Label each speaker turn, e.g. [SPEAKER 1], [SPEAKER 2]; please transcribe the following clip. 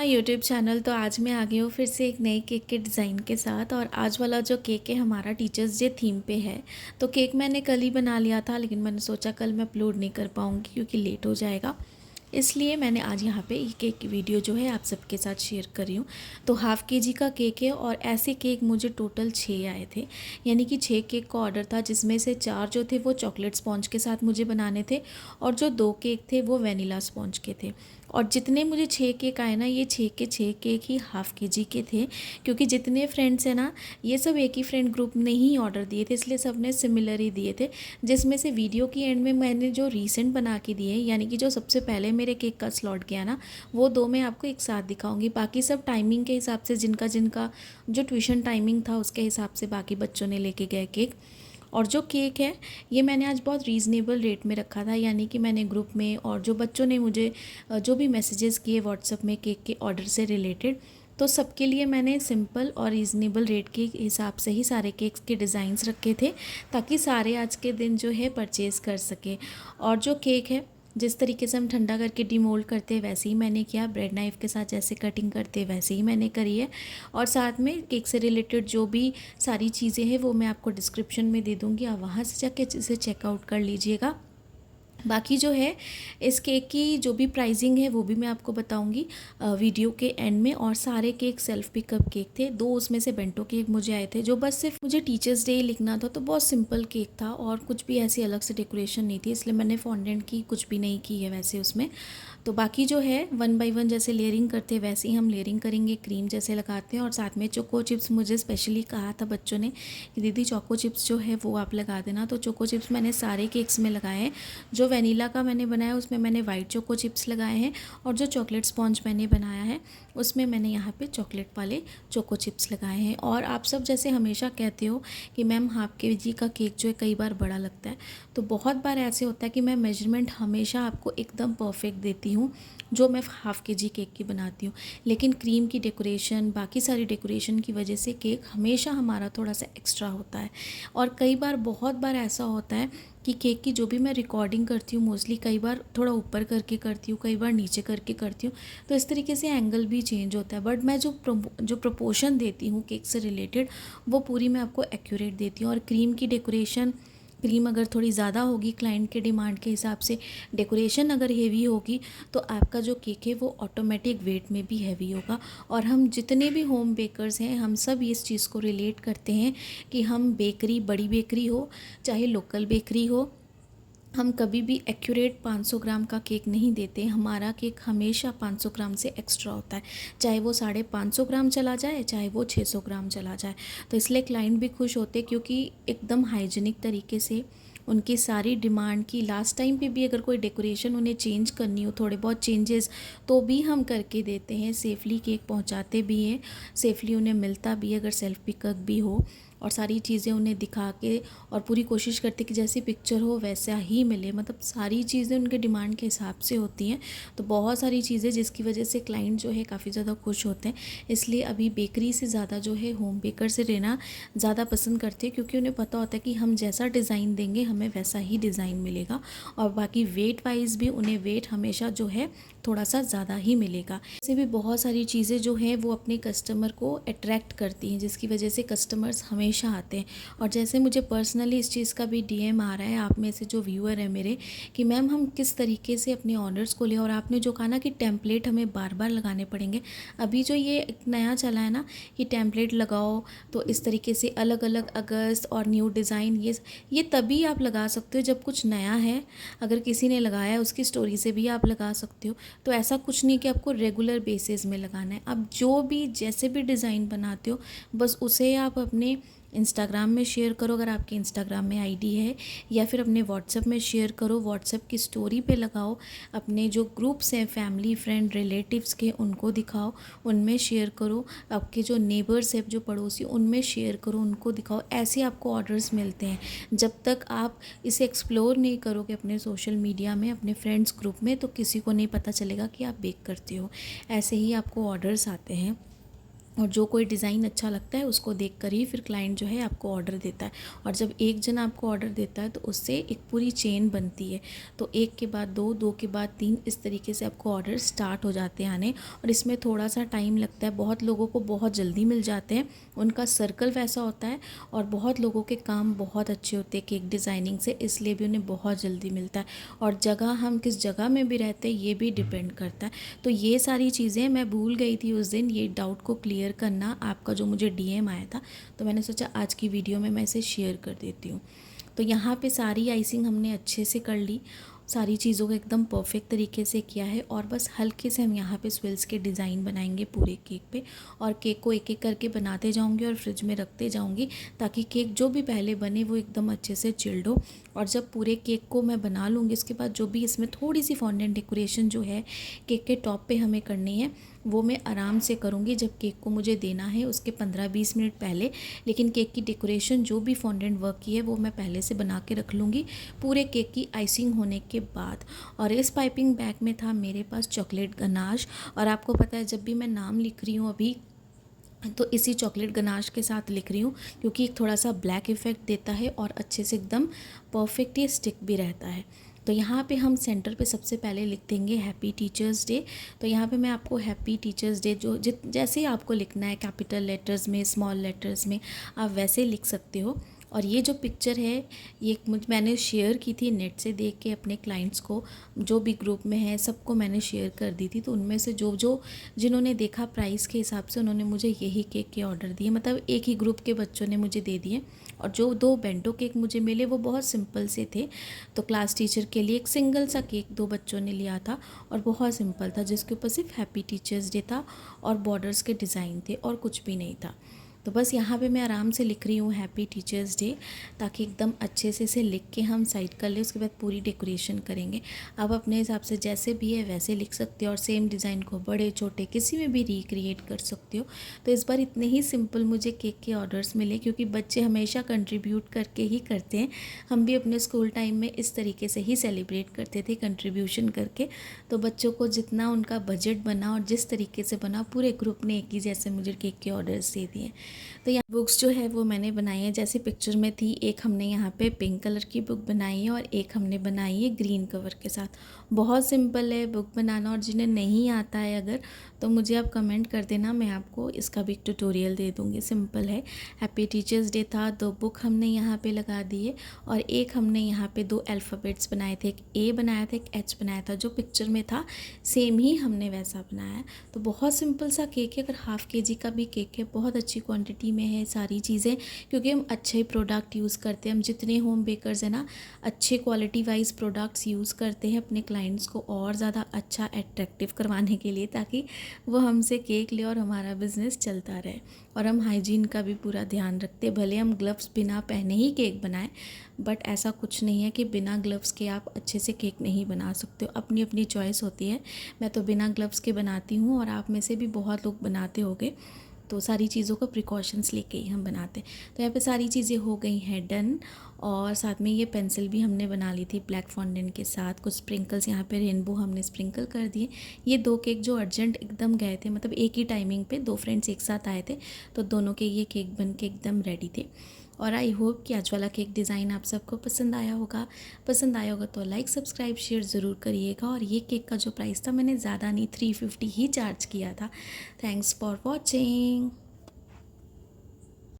[SPEAKER 1] YouTube channel. तो आज मैं आ गई हूँ फिर से एक नए केक के डिज़ाइन के साथ। और आज वाला जो केक है हमारा टीचर्स डे थीम पे है। तो केक मैंने कल ही बना लिया था, लेकिन मैंने सोचा कल मैं अपलोड नहीं कर पाऊँगी क्योंकि लेट हो जाएगा, इसलिए मैंने आज यहाँ पे ये केक की वीडियो जो है आप सबके साथ शेयर कर रही हूँ। तो हाफ़ केजी का केक है और ऐसे केक मुझे टोटल 6 आए थे, यानी कि 6 केक का ऑर्डर था, जिसमें से 4 जो थे वो चॉकलेट स्पॉन्ज के साथ मुझे बनाने थे और जो 2 केक थे वो वनीला स्पॉन्ज के थे। और जितने मुझे 6 केक आए ना, ये 6 के 6 केक ही हाफ़ केजी के थे, क्योंकि जितने फ्रेंड्स हैं ना, ये सब एक ही फ्रेंड ग्रुप ने ही ऑर्डर दिए थे, इसलिए सब ने सिमिलर ही दिए थे। जिसमें से वीडियो की एंड में मैंने जो रीसेंट बना के दिए, यानी कि जो सबसे पहले मेरे केक का स्लॉट गया ना, वो 2 मैं आपको एक साथ दिखाऊंगी। बाकी सब टाइमिंग के हिसाब से, जिनका जिनका जो ट्यूशन टाइमिंग था उसके हिसाब से बाकी बच्चों ने लेके गए केक। और जो केक है ये मैंने आज बहुत रीज़नेबल रेट में रखा था, यानी कि मैंने ग्रुप में और जो बच्चों ने मुझे जो भी मैसेजेस किए व्हाट्सएप में केक के ऑर्डर से रिलेटेड, तो सबके लिए मैंने सिंपल और रीज़नेबल रेट के हिसाब से ही सारे केक्स के डिज़ाइंस रखे थे, ताकि सारे आज के दिन जो है परचेज़ कर सके। और जो केक है जिस तरीके से हम ठंडा करके डीमोल्ड करते हैं वैसे ही मैंने किया, ब्रेड नाइफ़ के साथ जैसे कटिंग करते हैं वैसे ही मैंने करी है। और साथ में केक से रिलेटेड जो भी सारी चीज़ें हैं वो मैं आपको डिस्क्रिप्शन में दे दूँगी, आप वहाँ से जाके इसे चेकआउट कर लीजिएगा। बाकी जो है इस केक की जो भी प्राइसिंग है वो भी मैं आपको बताऊंगी वीडियो के एंड में। और सारे केक सेल्फ पिकअप केक थे, 2 उसमें से बेंटो केक मुझे आए थे, जो बस सिर्फ मुझे टीचर्स डे लिखना था, तो बहुत सिंपल केक था और कुछ भी ऐसी अलग से डेकोरेशन नहीं थी, इसलिए मैंने फॉन्डेंट की कुछ भी नहीं की है वैसे उसमें। तो बाकी जो है 1 बाय 1 जैसे लेयरिंग करते हैं वैसे ही हम लेयरिंग करेंगे, क्रीम जैसे लगाते हैं। और साथ में चोको चिप्स मुझे स्पेशली कहा था बच्चों ने कि दीदी चोको चिप्स जो है वो आप लगा देना, तो चोको चिप्स मैंने सारे केक्स में लगाए हैं। जो वनीला का मैंने बनाया उसमें मैंने वाइट चोको चिप्स लगाए हैं, और जो चॉकलेट स्पॉन्ज मैंने बनाया है उसमें मैंने यहाँ पे चॉकलेट वाले चोको चिप्स लगाए हैं। और आप सब जैसे हमेशा कहते हो कि मैम हाफ़ केजी का केक जो है कई बार बड़ा लगता है, तो बहुत बार ऐसे होता है कि मैं मेजरमेंट हमेशा आपको एकदम परफेक्ट देती हूँ जो मैं हाफ़ केजी केक की बनाती हूँ, लेकिन क्रीम की डेकोरेशन बाकी सारी डेकोरेशन की वजह से केक हमेशा हमारा थोड़ा सा एक्स्ट्रा होता है। और कई बार बहुत बार ऐसा होता है कि केक की जो भी मैं रिकॉर्डिंग करती हूँ मोस्टली कई बार थोड़ा ऊपर करके करती हूँ, कई बार नीचे करके करती हूँ, तो इस तरीके से एंगल भी चेंज होता है। बट मैं जो प्रपोर्शन देती हूँ केक से रिलेटेड वो पूरी मैं आपको एक्यूरेट देती हूँ। और क्रीम की डेकोरेशन, क्रीम अगर थोड़ी ज़्यादा होगी क्लाइंट के डिमांड के हिसाब से, डेकोरेशन अगर हेवी होगी, तो आपका जो केक है वो ऑटोमेटिक वेट में भी हैवी होगा। और हम जितने भी होम बेकर्स हैं हम सब इस चीज़ को रिलेट करते हैं कि हम बेकरी, बड़ी बेकरी हो चाहे लोकल बेकरी हो, हम कभी भी एक्यूरेट 500 ग्राम का केक नहीं देते। हमारा केक हमेशा 500 ग्राम से एक्स्ट्रा होता है, चाहे वो 550 ग्राम चला जाए चाहे वो 600 ग्राम चला जाए। तो इसलिए क्लाइंट भी खुश होते क्योंकि एकदम हाइजीनिक तरीके से उनकी सारी डिमांड की, लास्ट टाइम पे भी अगर कोई डेकोरेशन उन्हें चेंज करनी हो, थोड़े बहुत चेंजेस, तो भी हम करके देते हैं, सेफली केक पहुंचाते भी हैं, सेफली उन्हें मिलता भी है अगर सेल्फ पिकअप भी हो। और सारी चीज़ें उन्हें दिखा के और पूरी कोशिश करते कि जैसी पिक्चर हो वैसा ही मिले, मतलब सारी चीज़ें उनके डिमांड के हिसाब से होती हैं। तो बहुत सारी चीज़ें जिसकी वजह से क्लाइंट जो है काफ़ी ज़्यादा खुश होते हैं। इसलिए अभी बेकरी से ज़्यादा जो है होम बेकर से लेना ज़्यादा पसंद करते हैं, क्योंकि उन्हें पता होता है कि हम जैसा डिज़ाइन देंगे हमें वैसा ही डिज़ाइन मिलेगा। और बाकी वेट वाइज भी उन्हें वेट हमेशा जो है थोड़ा सा ज़्यादा ही मिलेगा। ऐसे भी बहुत सारी चीज़ें जो हैं वो अपने कस्टमर को अट्रैक्ट करती हैं, जिसकी वजह से कस्टमर्स हमेशा आते हैं। और जैसे मुझे पर्सनली इस चीज़ का भी डीएम आ रहा है आप में से जो व्यूअर है मेरे, कि मैम हम किस तरीके से अपने ऑर्डर्स को लें। और आपने जो कहा ना कि टेम्पलेट हमें बार बार लगाने पड़ेंगे, अभी जो ये एक नया चला है ना कि टेम्पलेट लगाओ, तो इस तरीके से अलग अलग अगस्त और न्यू डिज़ाइन, ये तभी आप लगा सकते हो जब कुछ नया है। अगर किसी ने लगाया है उसकी स्टोरी से भी आप लगा सकते हो। तो ऐसा कुछ नहीं कि आपको रेगुलर बेसिस में लगाना है। अब जो भी जैसे भी डिज़ाइन बनाते हो बस उसे आप अपने इंस्टाग्राम में शेयर करो अगर आपके इंस्टाग्राम में आईडी है, या फिर अपने व्हाट्सएप में शेयर करो, व्हाट्सएप की स्टोरी पे लगाओ, अपने जो ग्रुप्स हैं फैमिली फ्रेंड रिलेटिव्स के उनको दिखाओ, उनमें शेयर करो, आपके जो नेबर्स हैं जो पड़ोसी उनमें शेयर करो, उनको दिखाओ। ऐसे आपको ऑर्डर्स मिलते हैं। जब तक आप इसे एक्सप्लोर नहीं करोगे अपने सोशल मीडिया में, अपने फ्रेंड्स ग्रुप में, तो किसी को नहीं पता चलेगा कि आप बेक करते हो। ऐसे ही आपको ऑर्डर्स आते हैं। और जो कोई डिज़ाइन अच्छा लगता है उसको देख कर ही फिर क्लाइंट जो है आपको ऑर्डर देता है। और जब एक जन आपको ऑर्डर देता है तो उससे एक पूरी चेन बनती है। तो एक के बाद दो, दो के बाद तीन, इस तरीके से आपको ऑर्डर स्टार्ट हो जाते हैं आने। और इसमें थोड़ा सा टाइम लगता है। बहुत लोगों को बहुत जल्दी मिल जाते हैं, उनका सर्कल वैसा होता है। और बहुत लोगों के काम बहुत अच्छे होते हैं केक डिज़ाइनिंग से, इसलिए भी उन्हें बहुत जल्दी मिलता है। और जगह, हम किस जगह में भी रहते हैं ये भी डिपेंड करता है। तो ये सारी चीज़ें मैं भूल गई थी उस दिन, ये डाउट को क्लियर करना, आपका जो मुझे डीएम आया था। तो मैंने सोचा आज की वीडियो में मैं इसे शेयर कर देती हूँ। तो यहाँ पे सारी आइसिंग हमने अच्छे से कर ली, सारी चीज़ों को एकदम परफेक्ट तरीके से किया है। और बस हल्के से हम यहाँ पे स्विल्स के डिज़ाइन बनाएंगे पूरे केक पे। और केक को एक एक करके बनाते जाऊँगी और फ्रिज में रखते जाऊँगी, ताकि केक जो भी पहले बने वो एकदम अच्छे से चिल्ड हो। और जब पूरे केक को मैं बना लूँगी, इसके बाद जो भी इसमें थोड़ी सी फॉन्डेंट डेकोरेशन जो है केक के टॉप पे हमें करनी है, वो मैं आराम से करूँगी जब केक को मुझे देना है उसके 15-20 मिनट पहले। लेकिन केक की डेकोरेशन जो भी फॉन्डेंट वर्क की है वो मैं पहले से बना के रख लूँगी पूरे केक की आइसिंग होने के बाद। और इस पाइपिंग बैग में था मेरे पास चॉकलेट गनाश। और आपको पता है जब भी मैं नाम लिख रही हूँ अभी, तो इसी चॉकलेट गनाश के साथ लिख रही हूँ, क्योंकि एक थोड़ा सा ब्लैक इफ़ेक्ट देता है और अच्छे से एकदम परफेक्ट ये स्टिक भी रहता है। तो यहाँ पे हम सेंटर पे सबसे पहले लिख देंगे हैप्पी टीचर्स डे। तो यहाँ पे मैं आपको हैप्पी टीचर्स डे जो जैसे ही आपको लिखना है, कैपिटल लेटर्स में, स्मॉल लेटर्स में, आप वैसे लिख सकते हो। और ये जो पिक्चर है ये मैंने शेयर की थी नेट से देख के अपने क्लाइंट्स को, जो भी ग्रुप में है सबको मैंने शेयर कर दी थी। तो उनमें से जो जो जिन्होंने देखा प्राइस के हिसाब से उन्होंने मुझे यही केक के ऑर्डर दिए, मतलब एक ही ग्रुप के बच्चों ने मुझे दे दिए। और जो 2 बेंटो केक मुझे मिले वो बहुत सिंपल से थे। तो क्लास टीचर के लिए एक सिंगल सा केक 2 बच्चों ने लिया था और बहुत सिंपल था, जिसके ऊपर सिर्फ हैप्पी टीचर्स डे था और बॉर्डर्स के डिज़ाइन थे और कुछ भी नहीं था। तो बस यहाँ पे मैं आराम से लिख रही हूँ हैप्पी टीचर्स डे, ताकि एकदम अच्छे से इसे लिख के हम साइड कर लें। उसके बाद पूरी डेकोरेशन करेंगे। आप अपने हिसाब से जैसे भी है वैसे लिख सकते हो और सेम डिज़ाइन को बड़े छोटे किसी में भी रिक्रिएट कर सकते हो। तो इस बार इतने ही सिंपल मुझे केक के ऑर्डर्स मिले, क्योंकि बच्चे हमेशा कंट्रीब्यूट करके ही करते हैं। हम भी अपने स्कूल टाइम में इस तरीके से ही सेलिब्रेट करते थे, कंट्रीब्यूशन करके। तो बच्चों को जितना उनका बजट बना और जिस तरीके से बना, पूरे ग्रुप ने एक ही जैसे मुझे केक के ऑर्डर्स दे दिए। तो यहाँ बुक्स जो है वो मैंने बनाई है जैसे पिक्चर में थी। एक हमने यहाँ पे पिंक कलर की बुक बनाई है और एक हमने बनाई है ग्रीन कवर के साथ। बहुत सिंपल है बुक बनाना, और जिन्हें नहीं आता है अगर, तो मुझे आप कमेंट कर देना, मैं आपको इसका भी एक ट्यूटोरियल दे दूँगी। सिंपल है। हैप्पी टीचर्स डे था, 2 बुक हमने यहाँ पे लगा दिए और एक हमने यहाँ पे 2 अल्फ़ाबेट्स बनाए थे, एक ए बनाया था, एक एच बनाया था। जो पिक्चर में था सेम ही हमने वैसा बनाया है। तो बहुत सिंपल सा केक है। अगर हाफ़ केजी का भी केक है, बहुत अच्छी क्वांटिटी में है सारी चीज़ें, क्योंकि हम अच्छे प्रोडक्ट यूज़ करते हैं। हम जितने होम बेकर्स हैं ना, अच्छे क्वालिटी वाइज प्रोडक्ट्स यूज़ करते हैं अपने क्लाइंट्स को और ज़्यादा अच्छा अट्रैक्टिव करवाने के लिए, ताकि वो हमसे केक ले और हमारा बिज़नेस चलता रहे। और हम हाइजीन का भी पूरा ध्यान रखते हैं। भले हम ग्लव्स बिना पहने ही केक बनाएं, बट ऐसा कुछ नहीं है कि बिना ग्लव्स के आप अच्छे से केक नहीं बना सकते हो। अपनी अपनी चॉइस होती है। मैं तो बिना ग्लव्स के बनाती हूँ और आप में से भी बहुत लोग बनाते होंगे। तो सारी चीज़ों का प्रिकॉशंस लेके ही हम बनाते हैं। तो यहाँ पे सारी चीज़ें हो गई हैं डन। और साथ में ये पेंसिल भी हमने बना ली थी ब्लैक फॉन्डेंट के साथ। कुछ स्प्रिंकल्स यहाँ पे रेनबो हमने स्प्रिंकल कर दिए। ये 2 केक जो अर्जेंट एकदम गए थे, मतलब एक ही टाइमिंग पे 2 फ्रेंड्स एक साथ आए थे, तो दोनों के ये केक बन के एकदम रेडी थे। और आई होप कि आज वाला केक डिज़ाइन आप सबको पसंद आया होगा। पसंद आया होगा तो लाइक सब्सक्राइब शेयर ज़रूर करिएगा। और ये केक का जो प्राइस था मैंने ज़्यादा नहीं 350 ही चार्ज किया था। Thanks for watching.